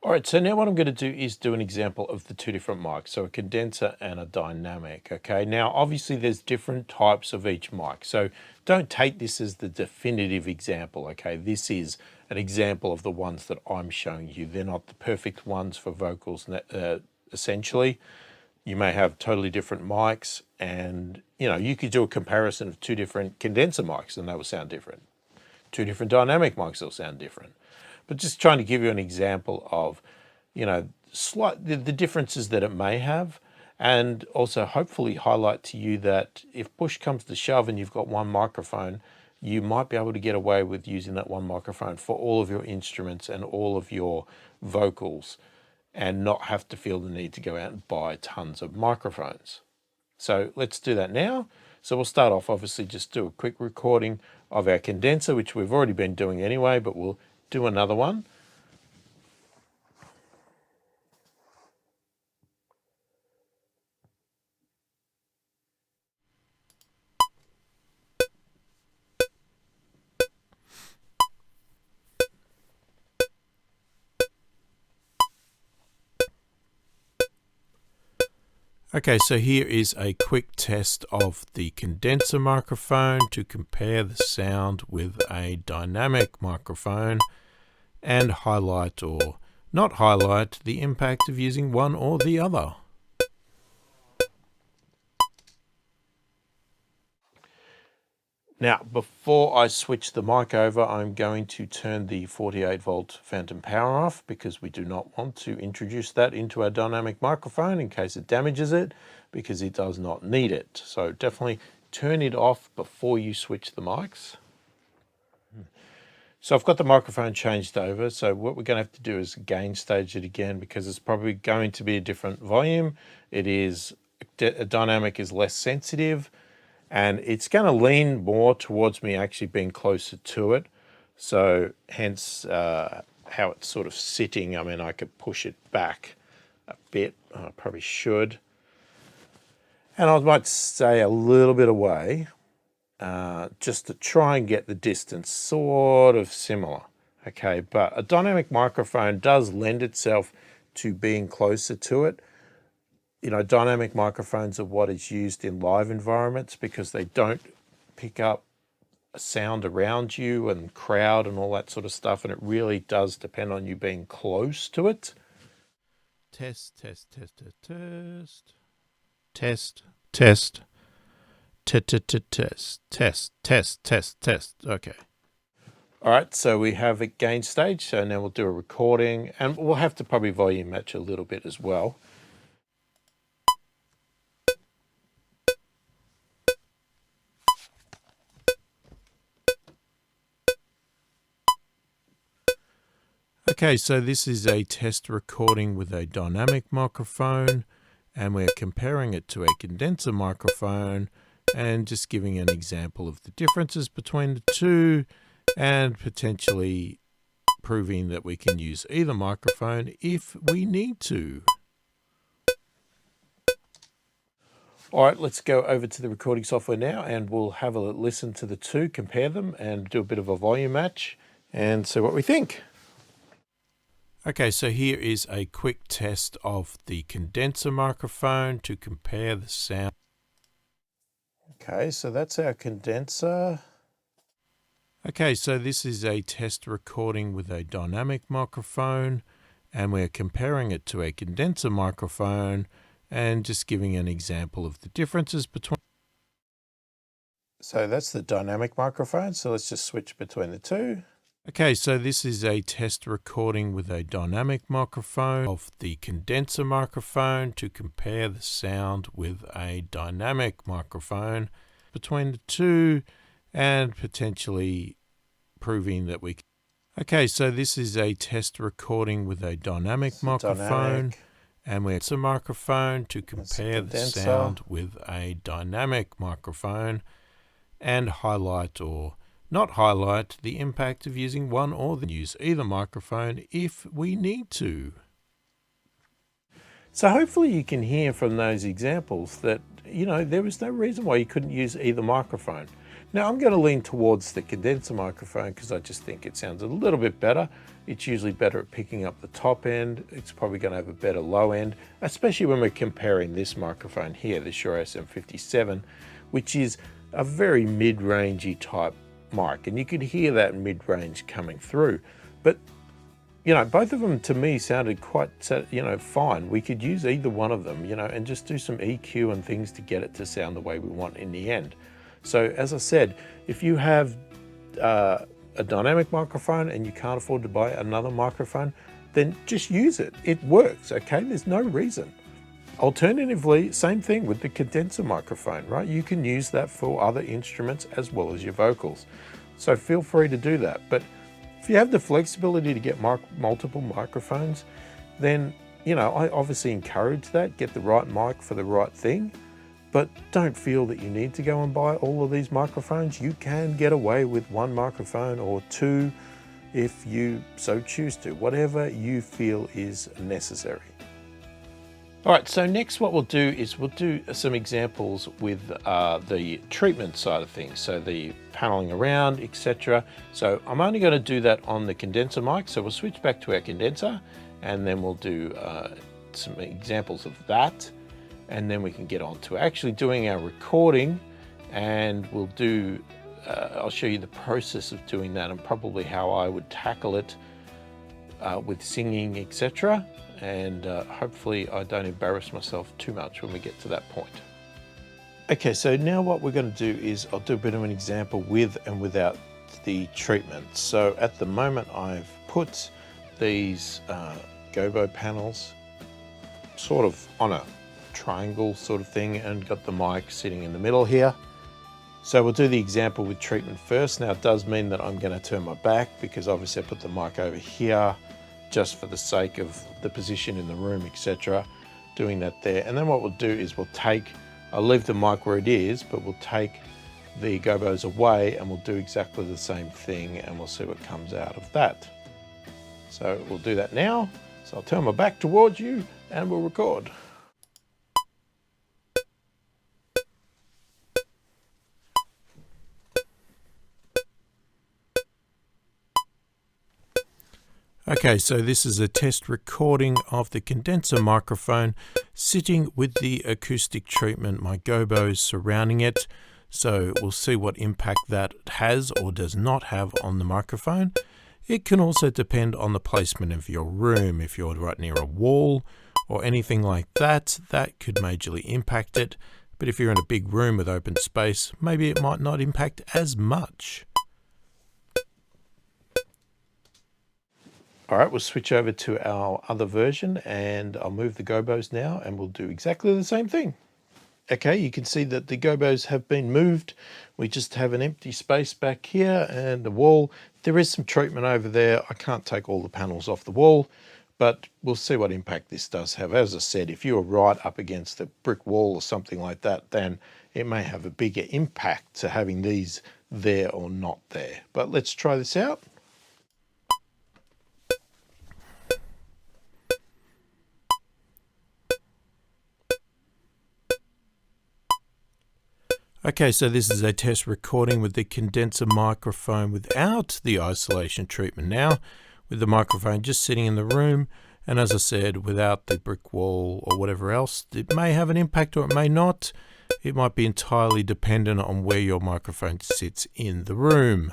All right, so now what I'm going to do is do an example of the two different mics, so a condenser and a dynamic, okay? Now, obviously there's different types of each mic, so don't take this as the definitive example, okay? This is an example of the ones that I'm showing you. They're not the perfect ones for vocals, essentially. You may have totally different mics, and you could do a comparison of two different condenser mics and they will sound different. Two different dynamic mics will sound different. But just trying to give you an example of, the differences that it may have, and also hopefully highlight to you that if push comes to shove and you've got one microphone, you might be able to get away with using that one microphone for all of your instruments and all of your vocals and not have to feel the need to go out and buy tons of microphones. So let's do that now. So we'll start off, obviously, just do a quick recording of our condenser, which we've already been doing anyway, but we'll do another one. Okay, so here is a quick test of the condenser microphone to compare the sound with a dynamic microphone and highlight or not highlight the impact of using one or the other. Now, before I switch the mic over, I'm going to turn the 48-volt phantom power off because we do not want to introduce that into our dynamic microphone in case it damages it, because it does not need it. So definitely turn it off before you switch the mics. So I've got the microphone changed over. So what we're going to have to do is gain stage it again because it's probably going to be a different volume. A dynamic is less sensitive, and it's going to lean more towards me actually being closer to it. So hence how it's sort of sitting. I mean, I could push it back a bit. I probably should. And I might stay a little bit away just to try and get the distance sort of similar. Okay, but a dynamic microphone does lend itself to being closer to it. Dynamic microphones are what is used in live environments because they don't pick up a sound around you and crowd and all that sort of stuff, and it really does depend on you being close to it. Test, test, test, test, test, test, test, test, test, test, test. Okay. All right, so we have a gain stage, so now we'll do a recording, and we'll have to probably volume match a little bit as well. Okay, so this is a test recording with a dynamic microphone, and we're comparing it to a condenser microphone and just giving an example of the differences between the two and potentially proving that we can use either microphone if we need to. All right, let's go over to the recording software now and we'll have a listen to the two, compare them and do a bit of a volume match and see what we think. Okay, so here is a quick test of the condenser microphone to compare the sound. Okay, so that's our condenser. Okay, so this is a test recording with a dynamic microphone, and we're comparing it to a condenser microphone and just giving an example of the differences between. So that's the dynamic microphone, so let's just switch between the two. Okay, so this is a test recording with a dynamic microphone of the condenser microphone to compare the sound with a dynamic microphone between the two and potentially proving that we can. Okay, so this is a test recording with a dynamic microphone and we're a microphone to compare the sound with a dynamic microphone and highlight or not highlight the impact of using one or use either microphone if we need to. So hopefully you can hear from those examples that, there was no reason why you couldn't use either microphone. Now I'm going to lean towards the condenser microphone because I just think it sounds a little bit better. It's usually better at picking up the top end. It's probably going to have a better low end, especially when we're comparing this microphone here, the Shure SM57, which is a very mid-rangey type mic, and you could hear that mid-range coming through. But you know, both of them to me sounded quite, you know, fine. We could use either one of them, you know, and just do some EQ and things to get it to sound the way we want in the end. So as I said, if you have a dynamic microphone and you can't afford to buy another microphone, then just use it. It works, okay? There's no reason. Alternatively, same thing with the condenser microphone, right? You can use that for other instruments as well as your vocals. So feel free to do that. But if you have the flexibility to get multiple microphones, then, you know, I obviously encourage that. Get the right mic for the right thing, but don't feel that you need to go and buy all of these microphones. You can get away with one microphone or two if you so choose to, whatever you feel is necessary. All right, so next what we'll do is we'll do some examples with the treatment side of things, so the paneling around, etc. So I'm only going to do that on the condenser mic, so we'll switch back to our condenser and then we'll do some examples of that, and then we can get on to actually doing our recording, and we'll do, I'll show you the process of doing that and probably how I would tackle it with singing, etc. And hopefully I don't embarrass myself too much when we get to that point. Okay, so now what we're going to do is I'll do a bit of an example with and without the treatment. So at the moment I've put these gobo panels sort of on a triangle sort of thing and got the mic sitting in the middle here. So we'll do the example with treatment first. Now it does mean that I'm going to turn my back because obviously I put the mic over here just for the sake of the position in the room, etc. Doing that there. And then what we'll do is I'll leave the mic where it is, but we'll take the gobos away and we'll do exactly the same thing and we'll see what comes out of that. So we'll do that now. So I'll turn my back towards you and we'll record. Okay, so this is a test recording of the condenser microphone sitting with the acoustic treatment, my gobos surrounding it. So we'll see what impact that has or does not have on the microphone. It can also depend on the placement of your room. If you're right near a wall or anything like that, that could majorly impact it. But if you're in a big room with open space, maybe it might not impact as much. All right, we'll switch over to our other version and I'll move the gobos now and we'll do exactly the same thing. Okay, you can see that the gobos have been moved. We just have an empty space back here and the wall. There is some treatment over there. I can't take all the panels off the wall, but we'll see what impact this does have. As I said, if you're right up against a brick wall or something like that, then it may have a bigger impact to having these there or not there. But let's try this out. Okay, so this is a test recording with the condenser microphone without the isolation treatment now, with the microphone just sitting in the room, and as I said, without the brick wall or whatever else. It may have an impact or it may not. It might be entirely dependent on where your microphone sits in the room.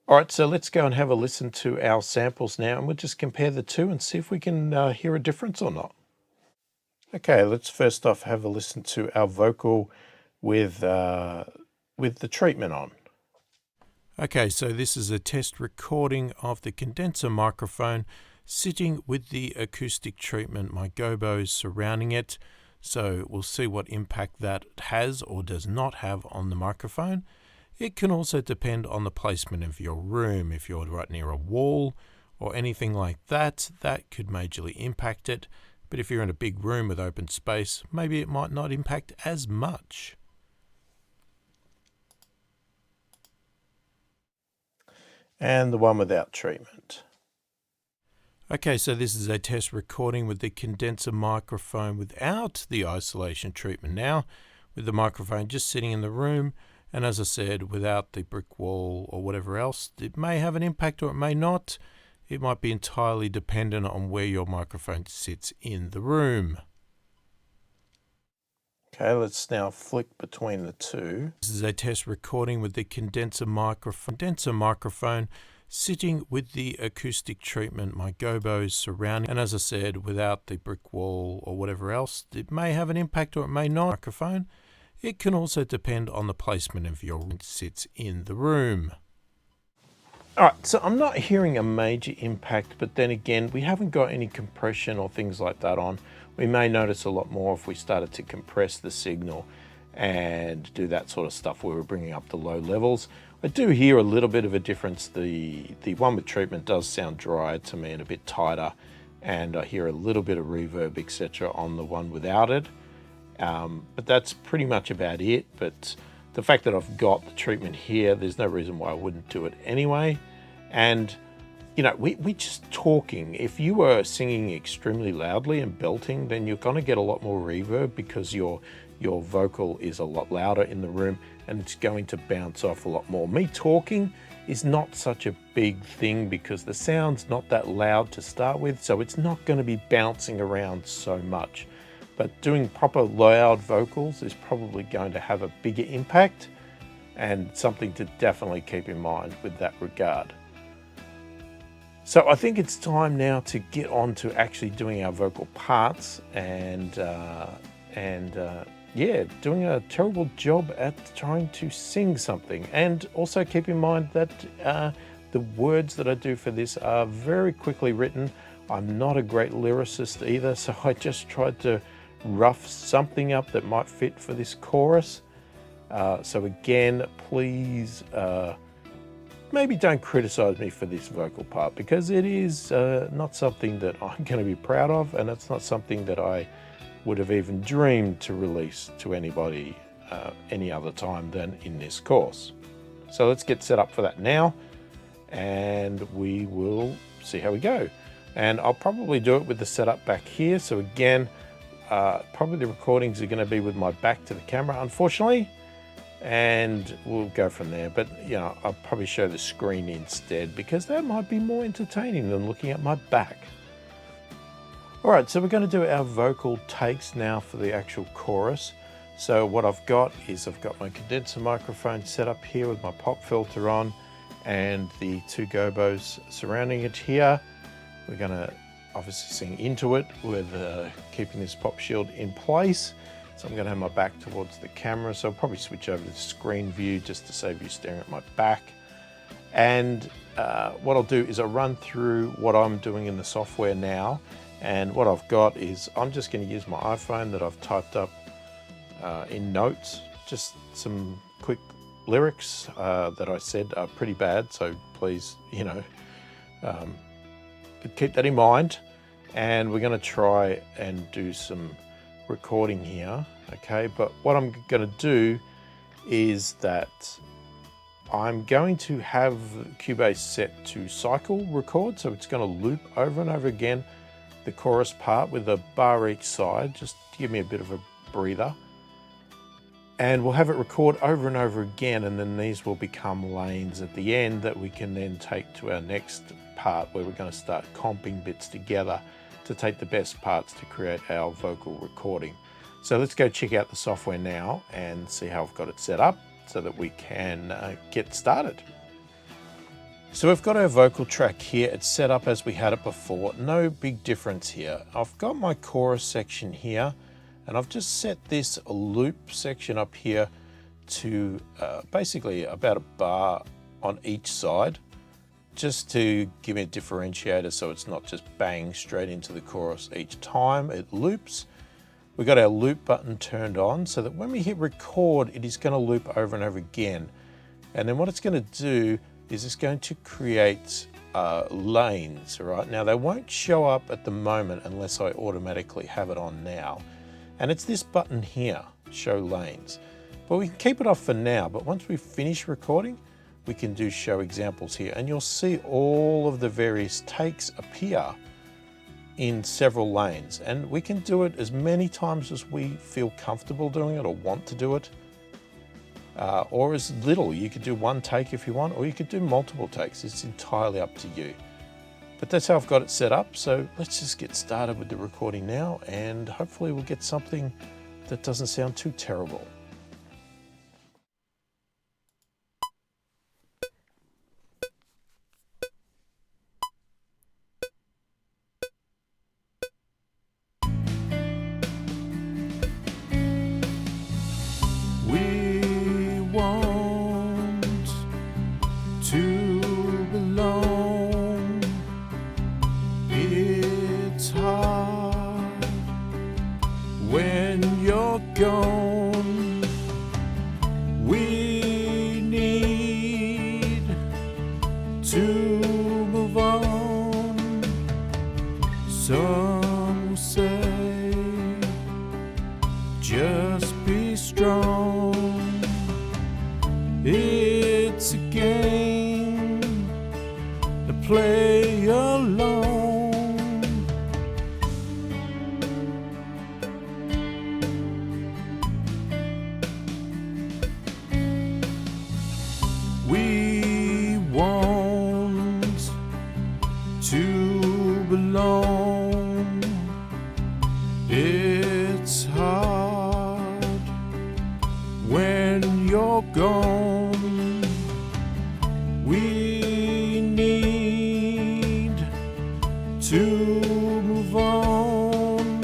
All right, so let's go and have a listen to our samples now, and we'll just compare the two and see if we can hear a difference or not. Okay, let's first off have a listen to our vocal with the treatment on. Okay, so this is a test recording of the condenser microphone sitting with the acoustic treatment, my gobos surrounding it. So we'll see what impact that has or does not have on the microphone. It can also depend on the placement of your room. If you're right near a wall or anything like that, that could majorly impact it. But if you're in a big room with open space, maybe it might not impact as much. And the one without treatment. Okay, so this is a test recording with the condenser microphone without the isolation treatment now, with the microphone just sitting in the room, and as I said, without the brick wall or whatever else. It may have an impact or it may not. It might be entirely dependent on where your microphone sits in the room. Okay, let's now flick between the two. This is a test recording with the condenser microphone sitting with the acoustic treatment, my gobos surrounding, and as I said, without the brick wall or whatever else. It may have an impact or it may not. Microphone. It can also depend on the placement of your sits in the room. Alright, so I'm not hearing a major impact, but then again, we haven't got any compression or things like that on. We may notice a lot more if we started to compress the signal and do that sort of stuff where we're bringing up the low levels. I do hear a little bit of a difference. The one with treatment does sound drier to me and a bit tighter, and I hear a little bit of reverb, etc. on the one without it. But that's pretty much about it. But the fact that I've got the treatment here, there's no reason why I wouldn't do it anyway. And you know, we're just talking. If you were singing extremely loudly and belting, then you're going to get a lot more reverb because your vocal is a lot louder in the room and it's going to bounce off a lot more. Me talking is not such a big thing because the sound's not that loud to start with, so it's not going to be bouncing around so much. But doing proper loud vocals is probably going to have a bigger impact, and something to definitely keep in mind with that regard. So I think it's time now to get on to actually doing our vocal parts and yeah, doing a terrible job at trying to sing something. And also keep in mind that the words that I do for this are very quickly written. I'm not a great lyricist either, so I just tried to rough something up that might fit for this chorus. So again, please maybe don't criticize me for this vocal part, because it is not something that I'm going to be proud of, and it's not something that I would have even dreamed to release to anybody any other time than in this course. So let's get set up for that now, and we will see how we go. And I'll probably do it with the setup back here. So again, probably the recordings are going to be with my back to the camera, unfortunately, and we'll go from there. But you know, I'll probably show the screen instead because that might be more entertaining than looking at my back. All right, so we're going to do our vocal takes now for the actual chorus. So what I've got is I've got my condenser microphone set up here with my pop filter on and the two gobos surrounding it here. We're going to obviously sing into it with keeping this pop shield in place. So I'm going to have my back towards the camera, so I'll probably switch over to the screen view just to save you staring at my back. And what I'll do is I'll run through what I'm doing in the software now. And what I've got is I'm just going to use my iPhone that I've typed up in notes, just some quick lyrics that I said are pretty bad, so please, you know, keep that in mind. And we're going to try and do some recording here, okay? But what I'm going to do is that I'm going to have Cubase set to cycle record, so it's going to loop over and over again the chorus part with a bar each side, just to give me a bit of a breather. And we'll have it record over and over again, and then these will become lanes at the end that we can then take to our next part where we're going to start comping bits together to take the best parts to create our vocal recording. So let's go check out the software now and see how I've got it set up so that we can get started. So we've got our vocal track here. It's set up as we had it before. No big difference here. I've got my chorus section here, and I've just set this loop section up here to basically about a bar on each side, just to give me a differentiator so it's not just bang straight into the chorus each time it loops. We've got our loop button turned on so that when we hit record, it is going to loop over and over again. And then what it's going to do is it's going to create lanes, right? Now they won't show up at the moment unless I automatically have it on now. And it's this button here, show lanes. But we can keep it off for now, but once we finish recording, we can do show examples here, and you'll see all of the various takes appear in several lanes, and we can do it as many times as we feel comfortable doing it or want to do it, or as little. You could do one take if you want, or you could do multiple takes. It's entirely up to you. But that's how I've got it set up. So let's just get started with the recording now, and hopefully we'll get something that doesn't sound too terrible. We want to belong. It's hard when you're gone. We need to move on. Some will say, just be strong. It's a game to play alone. We want to belong. It's hard when you're gone. We need to move on.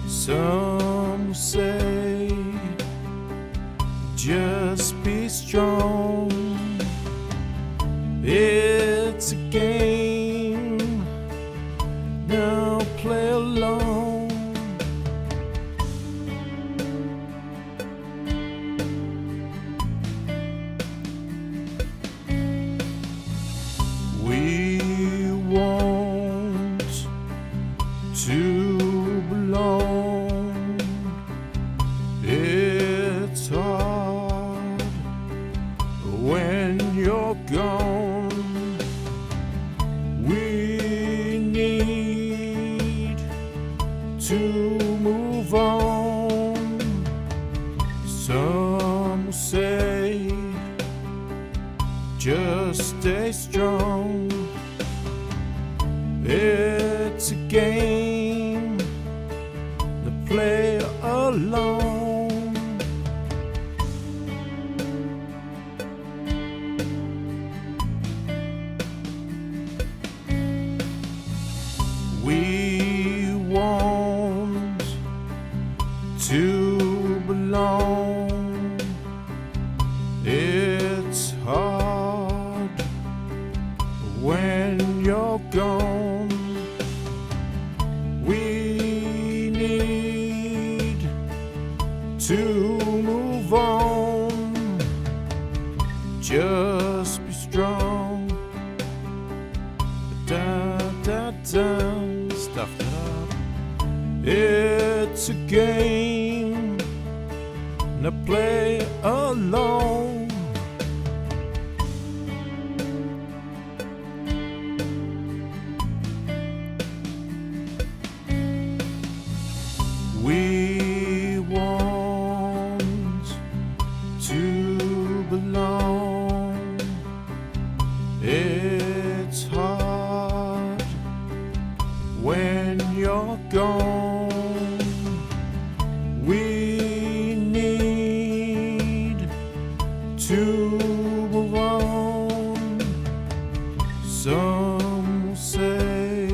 Some will say, just be strong. It's a game, now play along. We want to belong. It's hard when you're gone. We need to move on. Some will say, just stay strong. It's a game to play alone. We want to belong. It's hard when you're gone. We need to move on. Just be strong. Da da da, stuff it up. It's a game to play alone. We want to belong. It's hard when you're gone. We need to move on. Some will say,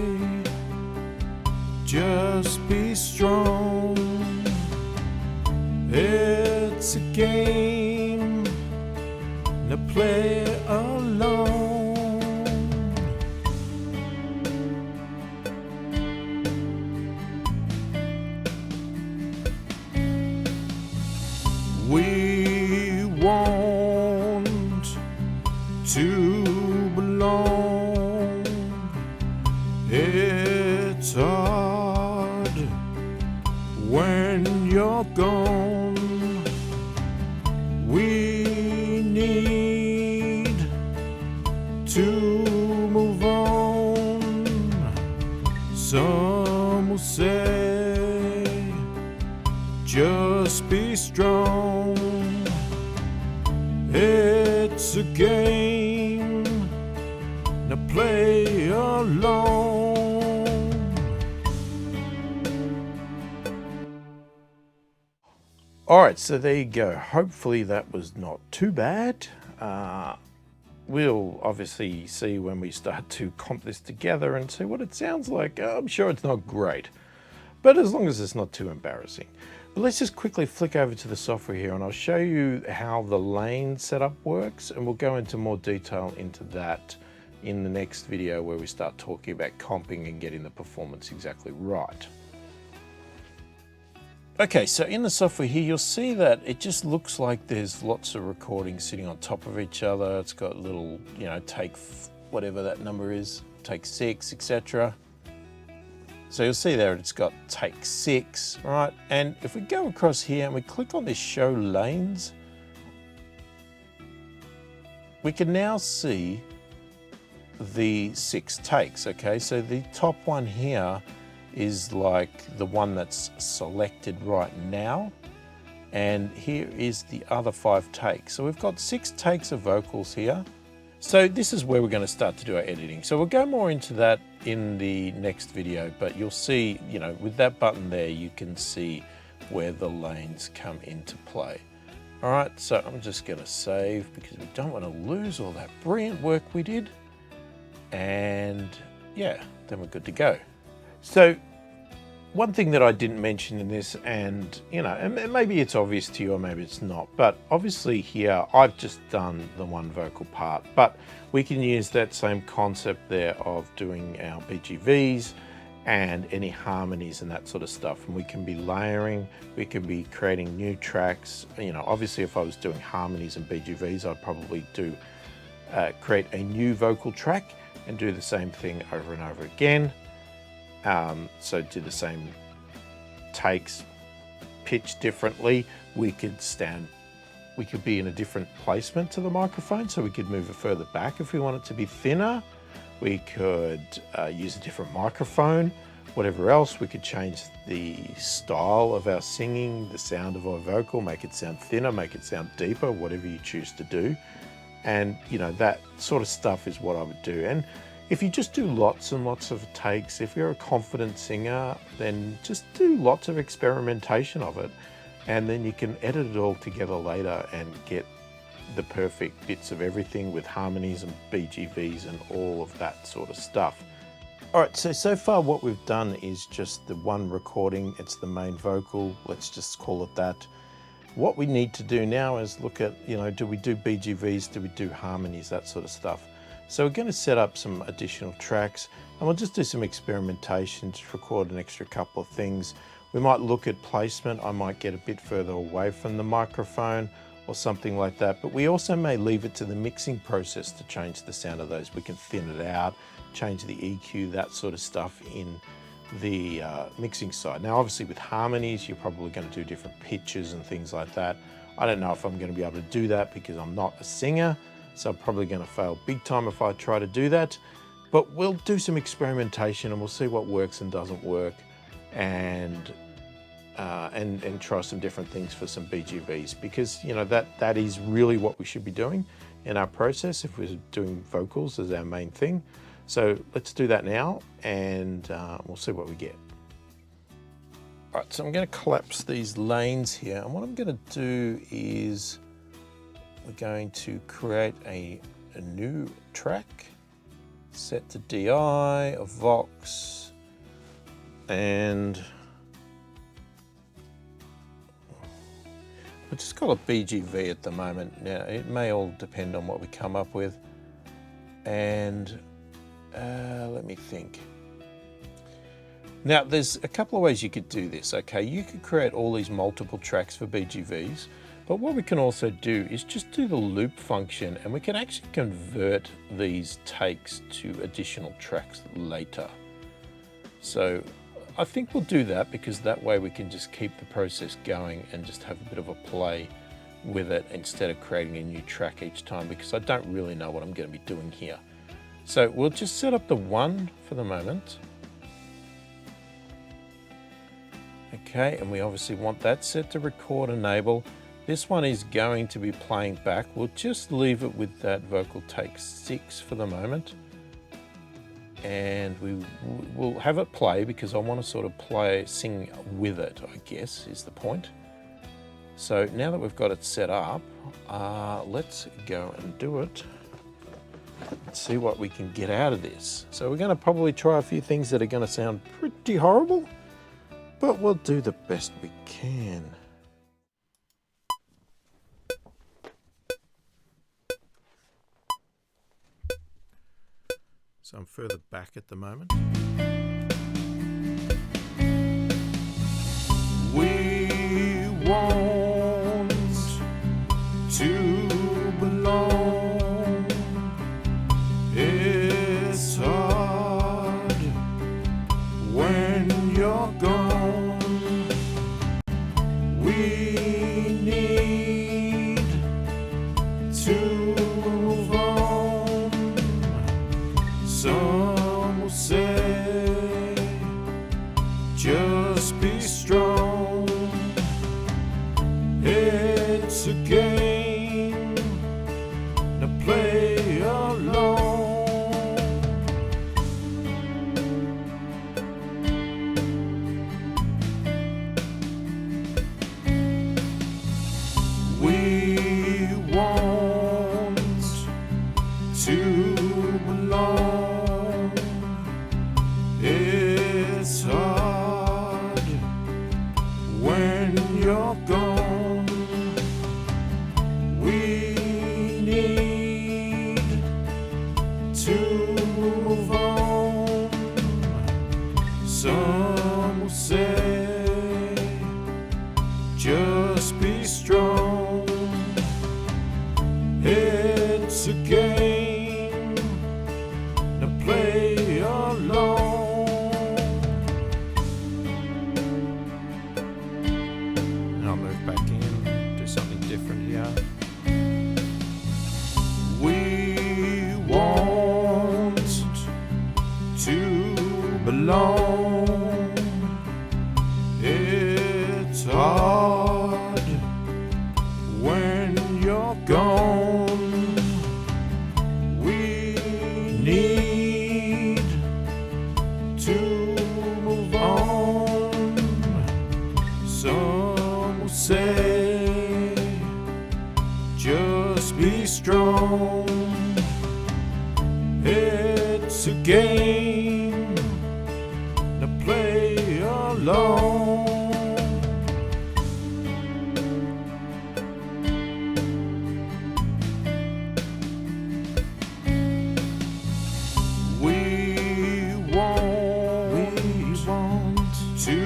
just be strong. It's a game to play alone. We want to belong. It's hard when you're gone. We need to move on. Some will say, just be strong. It's a game, now play along. All right, so there you go. Hopefully that was not too bad. We'll obviously see when we start to comp this together and see what it sounds like. I'm sure it's not great, but as long as it's not too embarrassing. But let's just quickly flick over to the software here and I'll show you how the lane setup works, and we'll go into more detail into that in the next video where we start talking about comping and getting the performance exactly right. Okay, so in the software here, you'll see that it just looks like there's lots of recordings sitting on top of each other. It's got little, you know, take whatever that number is, take 6, etc. So you'll see there it's got take 6, right? And if we go across here and we click on this show lanes, we can now see the 6 takes, okay? So the top one here is like the one that's selected right now. And here is the other 5 takes. So we've got 6 takes of vocals here. So this is where we're going to start to do our editing. So we'll go more into that in the next video, but you'll see, you know, with that button there, you can see where the lanes come into play. All right, so I'm just going to save because we don't want to lose all that brilliant work we did. And yeah, then we're good to go. So one thing that I didn't mention in this, and you know, and maybe it's obvious to you or maybe it's not, but obviously here I've just done the one vocal part, but we can use that same concept there of doing our BGVs and any harmonies and that sort of stuff. And we can be layering, we can be creating new tracks. You know, obviously if I was doing harmonies and BGVs, I'd probably do create a new vocal track and do the same thing over and over again. So do the same takes, pitch differently. We could be in a different placement to the microphone, so we could move it further back if we want it to be thinner. We could use a different microphone, whatever else. We could change the style of our singing, the sound of our vocal, make it sound thinner, make it sound deeper, whatever you choose to do. And you know, that sort of stuff is what I would do. And if you just do lots and lots of takes, if you're a confident singer, then just do lots of experimentation of it. And then you can edit it all together later and get the perfect bits of everything with harmonies and BGVs and all of that sort of stuff. All right, so far what we've done is just the one recording. It's the main vocal, let's just call it that. What we need to do now is look at, you know, do we do BGVs, do we do harmonies, that sort of stuff. So we're going to set up some additional tracks and we'll just do some experimentation to record an extra couple of things. We might look at placement. I might get a bit further away from the microphone or something like that, but we also may leave it to the mixing process to change the sound of those. We can thin it out, change the EQ, that sort of stuff in the mixing side. Now obviously with harmonies, you're probably going to do different pitches and things like that. I don't know if I'm going to be able to do that because I'm not a singer. So I'm probably going to fail big time if I try to do that. But we'll do some experimentation and we'll see what works and doesn't work, and try some different things for some BGVs, because you know that is really what we should be doing in our process if we're doing vocals as our main thing. So let's do that now and we'll see what we get. All right, so I'm going to collapse these lanes here, and what I'm going to do is we're going to create a new track, set to DI, a Vox, and we'll just call it BGV at the moment. Now, it may all depend on what we come up with. And let me think. Now, there's a couple of ways you could do this, okay? You could create all these multiple tracks for BGVs, but what we can also do is just do the loop function, and we can actually convert these takes to additional tracks later. So I think we'll do that, because that way we can just keep the process going and just have a bit of a play with it instead of creating a new track each time, because I don't really know what I'm going to be doing here. So we'll just set up the one for the moment. Okay, and we obviously want that set to record enable. This one is going to be playing back. We'll just leave it with that vocal take 6 for the moment. And we'll have it play because I want to sort of sing with it, I guess, is the point. So now that we've got it set up, let's go and do it. Let's see what we can get out of this. So we're going to probably try a few things that are going to sound pretty horrible, but we'll do the best we can. So I'm further back at the moment. We want to belong. It's hard when you're gone. We need to move on. Some will say, just be strong. It's a game, now play along. We want to belong. It's hard when you're gone. We need to move on. Some will say, just be strong. It's a game, now play along. I'll move back in, do something different here. We want to belong. It's hard when you're gone. We need to move on. Some will say, just be strong. It's a game, now play along. We want to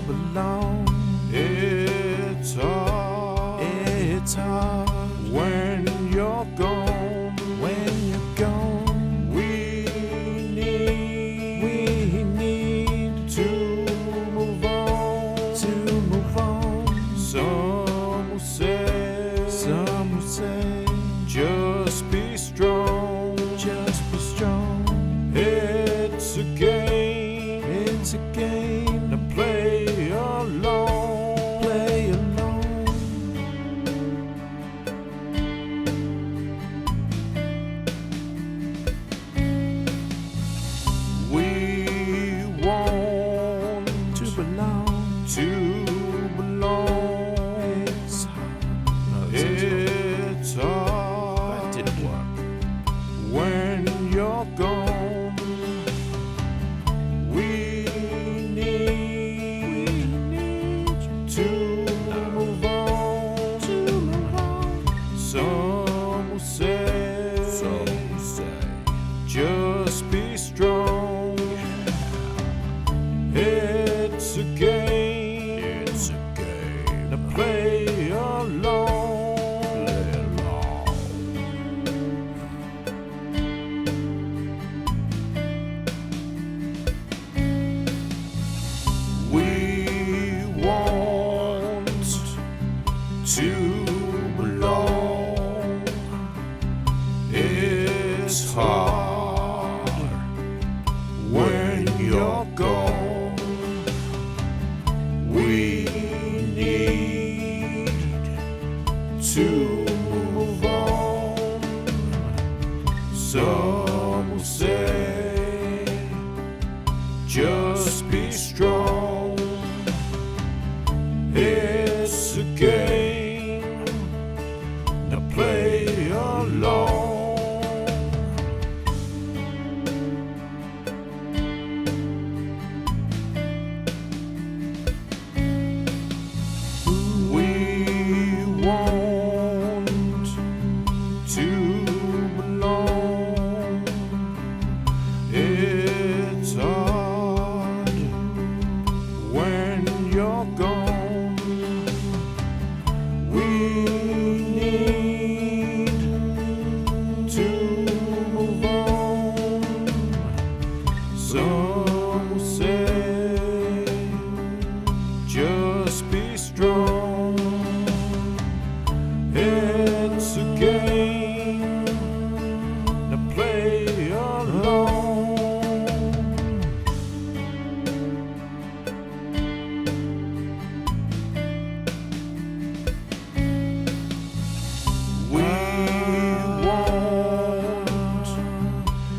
belong. It's hard when you're gone. We need to move on. Some will say, just be strong. It's a game, now play along. We want to belong. It's hard. That didn't work. When you're gone, we need to move on. Some will say, just be strong. It's a game, now play along. We want to belong. It's hard when you're gone. Some will say, just be strong. It's a game to play along. We want to belong. It's hard when you're gone. We need to move on. Some will say, just be strong. It's a game to play along. We want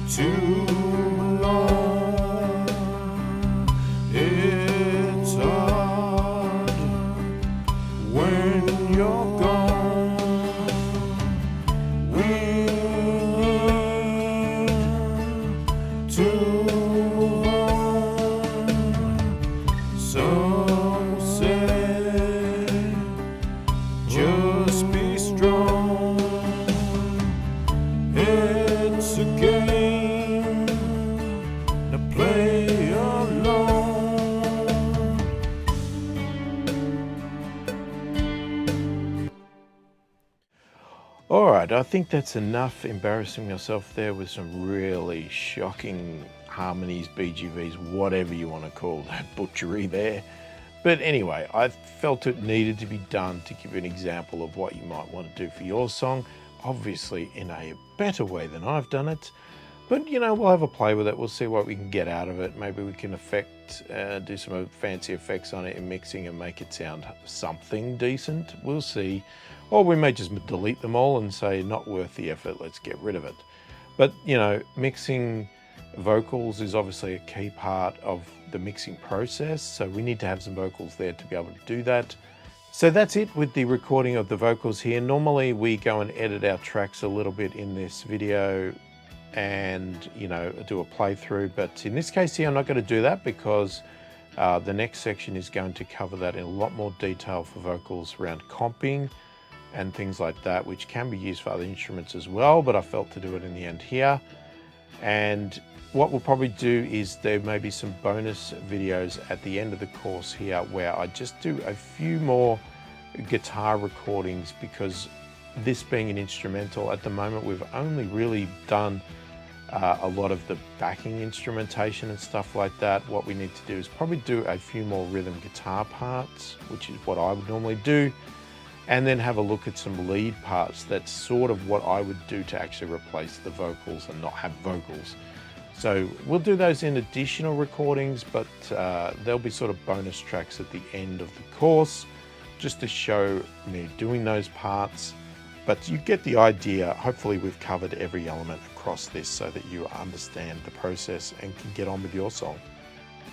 to belong. It's hard when you're gone. We need to move on. Some say, just be strong. It's a game to play along. All right, I think that's enough embarrassing myself there with some really shocking harmonies, BGVs, whatever you want to call that butchery there. But anyway, I felt it needed to be done to give you an example of what you might want to do for your song, obviously in a better way than I've done it. But you know, we'll have a play with it. We'll see what we can get out of it. Maybe we can do some fancy effects on it in mixing and make it sound something decent. We'll see. Or we may just delete them all and say, not worth the effort, let's get rid of it. But you know, mixing vocals is obviously a key part of the mixing process. So we need to have some vocals there to be able to do that. So that's it with the recording of the vocals here. Normally we go and edit our tracks a little bit in this video and, you know, do a playthrough. But in this case here, I'm not going to do that because the next section is going to cover that in a lot more detail for vocals around comping and things like that, which can be used for other instruments as well, but I felt to do it in the end here. And what we'll probably do is there may be some bonus videos at the end of the course here where I just do a few more guitar recordings, because this being an instrumental at the moment, we've only really done a lot of the backing instrumentation and stuff like that. What we need to do is probably do a few more rhythm guitar parts, which is what I would normally do, and then have a look at some lead parts. That's sort of what I would do to actually replace the vocals and not have vocals. So we'll do those in additional recordings, but there'll be sort of bonus tracks at the end of the course just to show me doing those parts. But you get the idea. Hopefully we've covered every element across this so that you understand the process and can get on with your song.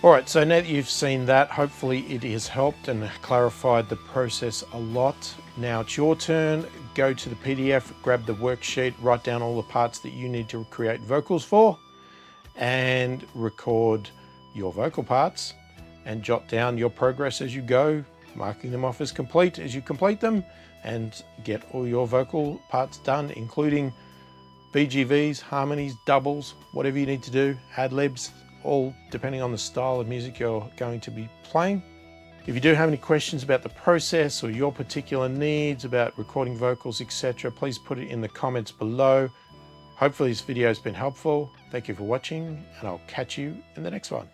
All right, so now that you've seen that, hopefully it has helped and clarified the process a lot. Now it's your turn. Go to the PDF, grab the worksheet, write down all the parts that you need to create vocals for, and record your vocal parts and jot down your progress as you go, marking them off as complete as you complete them, and get all your vocal parts done, including BGVs, harmonies, doubles, whatever you need to do, ad-libs, all depending on the style of music you're going to be playing. If you do have any questions about the process or your particular needs about recording vocals, etc., please put it in the comments below. Hopefully this video has been helpful. Thank you for watching, and I'll catch you in the next one.